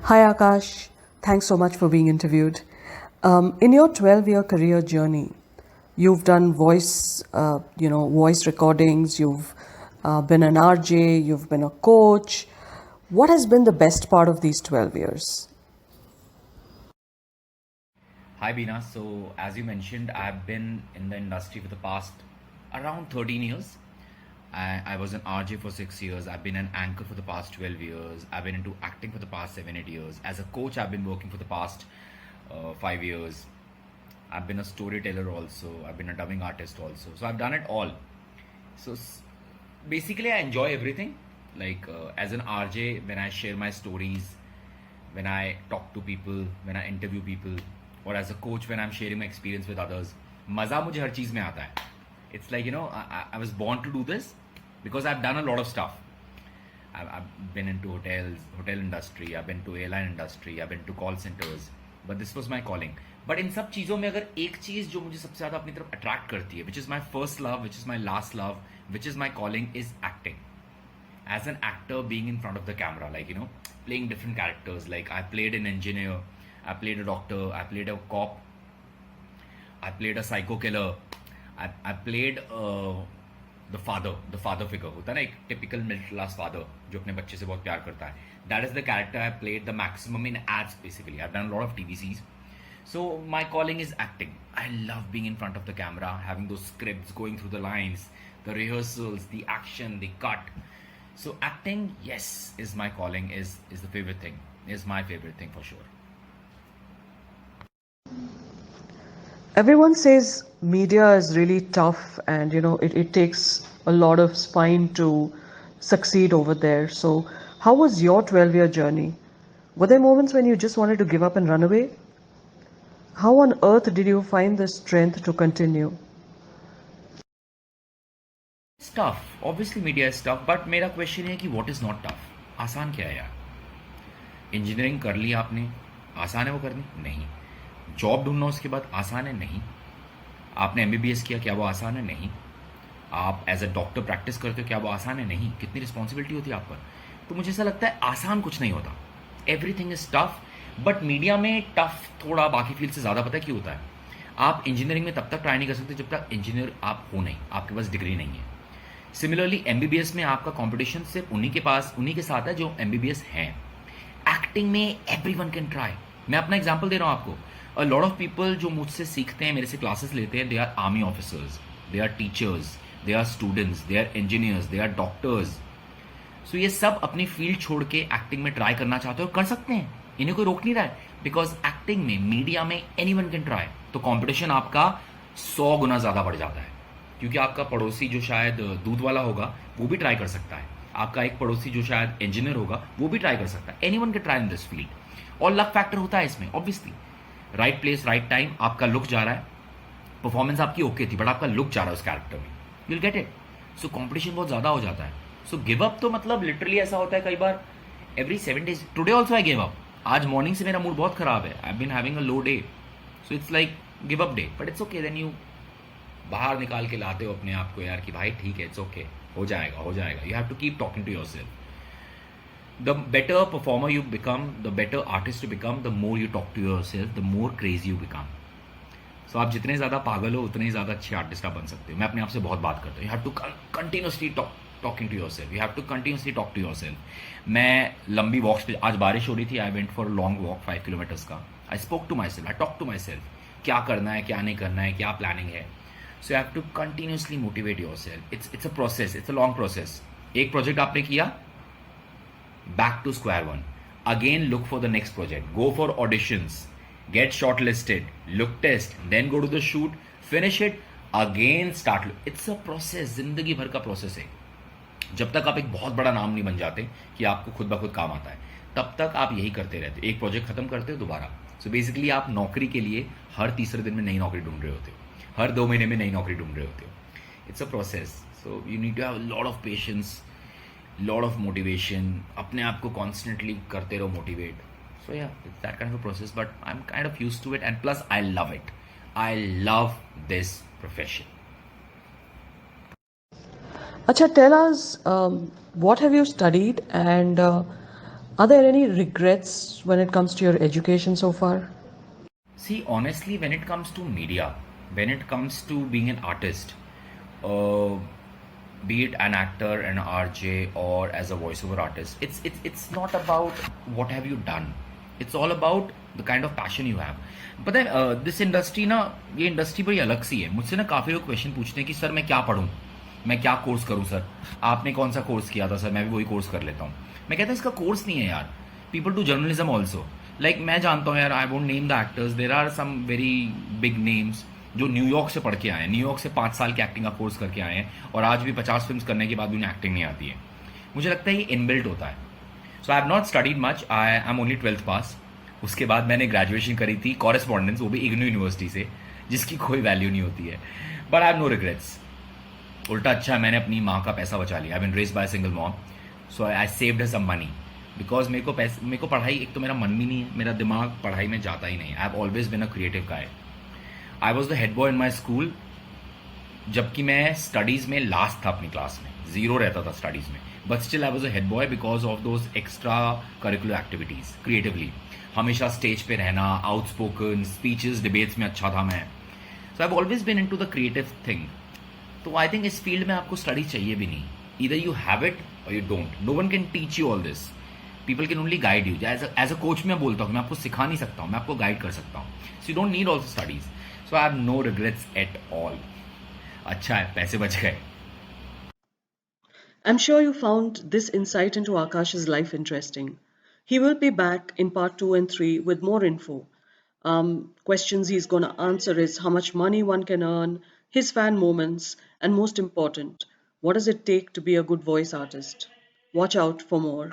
Hi Akash, thanks so much for being interviewed. In your 12-year career journey, you've done voice recordings, you've been an RJ, you've been a coach. What has been the best part of these 12 years? Hi Bina. So as you mentioned, I've been in the industry for the past around 13 years. I was an RJ for 6 years. I've been an anchor for the past 12 years. I've been into acting for the past 7, 8 years. As a coach, I've been working for the past 5 years. I've been a storyteller also. I've been a dubbing artist also. So I've done it all. So basically, I enjoy everything. Like as an RJ, when I share my stories, when I talk to people, when I interview people, or as a coach when I'm sharing my experience with others, मज़ा मुझे हर चीज़ में आता है. It's like I was born to do this because I've done a lot of stuff. I've been into hotel industry, I've been to airline industry, I've been to call centers, but this was my calling. But इन सब चीज़ों में अगर एक चीज़ जो मुझे सबसे ज़्यादा अपनी तरफ अट्रैक्ट करती है, which is my first love, which is my last love, which is my calling, is acting. As an actor, being in front of the camera, like playing different characters. Like I played an engineer, I played a doctor, I played a cop, I played a psycho killer, I played the father figure. होता है ना एक typical middle class father जो अपने बच्चे से बहुत प्यार करता है. That is the character I played the maximum in ads basically. I've done a lot of TVCs. So my calling is acting. I love being in front of the camera, having those scripts, going through the lines, the rehearsals, the action, the cut. So acting, yes, is my calling, is the favorite thing, is my favorite thing for sure. Everyone says media is really tough and it takes a lot of spine to succeed over there. So, how was your 12-year journey? Were there moments when you just wanted to give up and run away? How on earth did you find the strength to continue? It's tough. Obviously media is tough, but मेरा question है कि what is not tough? आसान क्या है यार? Engineering कर ली आपने, आसान है वो करनी? नहीं. जॉब ढूंढना उसके बाद आसान है? नहीं. आपने एमबीबीएस किया, क्या वो आसान है? नहीं. आप एज अ डॉक्टर प्रैक्टिस करते हो, क्या वो आसान है? नहीं. कितनी रिस्पॉन्सिबिलिटी होती है आप पर. तो मुझे ऐसा लगता है आसान कुछ नहीं होता. Everything is tough. But media में टफ थोड़ा बाकी फील्ड से ज़्यादा पता है क्यों होता है. आप इंजीनियरिंग में तब तक ट्राई नहीं कर सकते जब तक इंजीनियर आप हो नहीं, आपके पास डिग्री नहीं है. सिमिलरली एमबीबीएस में आपका कंपटीशन सिर्फ उन्हीं के साथ है जो एमबीबीएस हैं. एक्टिंग में एवरीवन कैन ट्राई. मैं अपना एग्जांपल दे रहा हूं आपको. अ लॉट ऑफ पीपल जो मुझसे सीखते हैं, मेरे से क्लासेस लेते हैं, they are army officers, they are teachers, they are students, they are engineers, they are doctors. So ये सब अपनी फील्ड छोड़ के एक्टिंग में ट्राई करना चाहते हो, कर सकते हैं. इन्हें कोई रोक नहीं रहा है. बिकॉज एक्टिंग में, मीडिया में एनीवन कैन ट्राई. तो कॉम्पिटिशन आपका 100 गुना ज्यादा बढ़ जाता है. क्योंकि आपका पड़ोसी जो शायद दूध वाला होगा वो भी ट्राई कर सकता है. आपका एक पड़ोसी जो शायद इंजीनियर होगा वो भी ट्राई कर सकता है. Anyone can try in this field. और लक फैक्टर होता है इसमें obviously. Right place right time. आपका लुक जा रहा है, परफॉर्मेंस आपकी ओके थी, बट आपका लुक जा रहा है उस कैरेक्टर में, you will get it. So competition बहुत ज्यादा हो जाता है. सो गिव अप तो मतलब लिटरली ऐसा होता है कई बार every 7 days. Today also I give up. आज मॉर्निंग से मेरा मूड बहुत खराब है. I been having a low day. So it's like give up day. But it's okay. Then you बाहर निकाल के लाते हो अपने आप को यार कि भाई ठीक है, इट्स ओके, हो जाएगा हो जाएगा. You have to keep talking to yourself. The better performer you become, the better artist you become, the more you talk to yourself, the more crazy you become. So आप जितने ज़्यादा पागल हो उतने ही ज़्यादा अच्छे आर्टिस्ट आप बन सकते हो. मैं अपने आप से बहुत बात करता हूँ. You have to continuously talking to yourself. You have to continuously talk to yourself. मैं लंबी वॉक्स पे, आज बारिश हो रही थी, I went for long walk 5 kilometers का. I spoke to my self, I talk to my self. क्या करना है, क्या नहीं करना है, क्या प्लानिंग है. So you have to continuously motivate yourself. It's a process, it's a long process. एक प्रोजेक्ट आपने किया, back to square one. Again look for the next project. Go for auditions, get shortlisted, look test, then go to the shoot, finish it, again start. It's a process. जिंदगी भर का process है. जब तक आप एक बहुत बड़ा नाम नहीं बन जाते कि आपको खुद ब खुद काम आता है, तब तक आप यही करते रहते. एक प्रोजेक्ट खत्म करते हो दोबारा. सो बेसिकली आप नौकरी के लिए हर तीसरे दिन में नई नौकरी ढूंढ रहे होते हो, हर 2 महीने में नई नौकरी ढूंढ रहे होते हो. It's a process. So you need to have lot of patience, lot of motivation. अपने आप को कॉन्स्टेंटली करते रहो motivate. So yeah, it's that kind of a process, but I'm kind of used to it, and plus I love it. I love this profession. Acha, tell us what have you studied and Are there any regrets when it comes to your education so far? See, honestly, when it comes to media, when it comes to being an artist, uh, be it an actor, an RJ, or as a voiceover artist, it's not about what have you done. It's all about the kind of passion you have. पता है this industry ना, ये industry बड़ी अलग सी है. मुझसे ना काफ़ी लोग क्वेश्चन पूछते हैं कि सर मैं क्या पढूं, मैं क्या कोर्स करूं सर, आपने कौन सा कोर्स किया था सर, मैं भी वही कोर्स कर लेता हूं. मैं कहता इसका कोर्स नहीं है यार. People do journalism also. Like मैं जानता हूँ यार, I won't name the actors, there are some very big names जो न्यूयॉर्क से पढ़ के आए हैं, न्यूयॉर्क से 5 साल के एक्टिंग का कोर्स करके आए हैं और आज भी 50 फिल्म करने के बाद भी उन्हें एक्टिंग नहीं आती है. मुझे लगता है ये इनबिल्ट होता है. So I have not studied much, I am only 12th pass. उसके बाद मैंने ग्रेजुएशन करी थी कॉरेस्पॉन्डेंस, वो भी इग्नू यूनिवर्सिटी से, जिसकी कोई वैल्यू नहीं होती है. But I have no regrets. उल्टा अच्छा है, मैंने अपनी माँ का पैसा बचा लिया. I been raised by single mom, so I saved some money. Because मेरे को पढ़ाई, एक तो मेरा मन भी नहीं है, मेरा दिमाग पढ़ाई में जाता ही नहीं. आई have always bin a creative guy. I was the head boy in my school, जबकि मैं स्टडीज़ में लास्ट था अपनी क्लास में, जीरो रहता था स्टडीज़ में. But still I was a head boy because of those extra curricular activities. Creatively हमेशा स्टेज पे रहना, आउटस्पोकन स्पीचेस, डिबेट्स में अच्छा था मैं. So I have always been into the creative thing. तो आई थिंक इस फील्ड में आपको स्टडी चाहिए भी नहीं. Either you have it or you don't. No one can teach you all this. People can only guide you. As a coach मैं बोलता हूँ, मैं आपको सिखा नहीं सकता हूँ, मैं आपको गाइड कर सकता हूँ. So you don't need also studies. So I have no regrets at all. अच्छा है, पैसे बच गए. I'm sure you found this insight into Akash's life interesting. He will be back in part 2 and 3 with more info. Questions he's going to answer is how much money one can earn, his fan moments, and most important, what does it take to be a good voice artist? Watch out for more.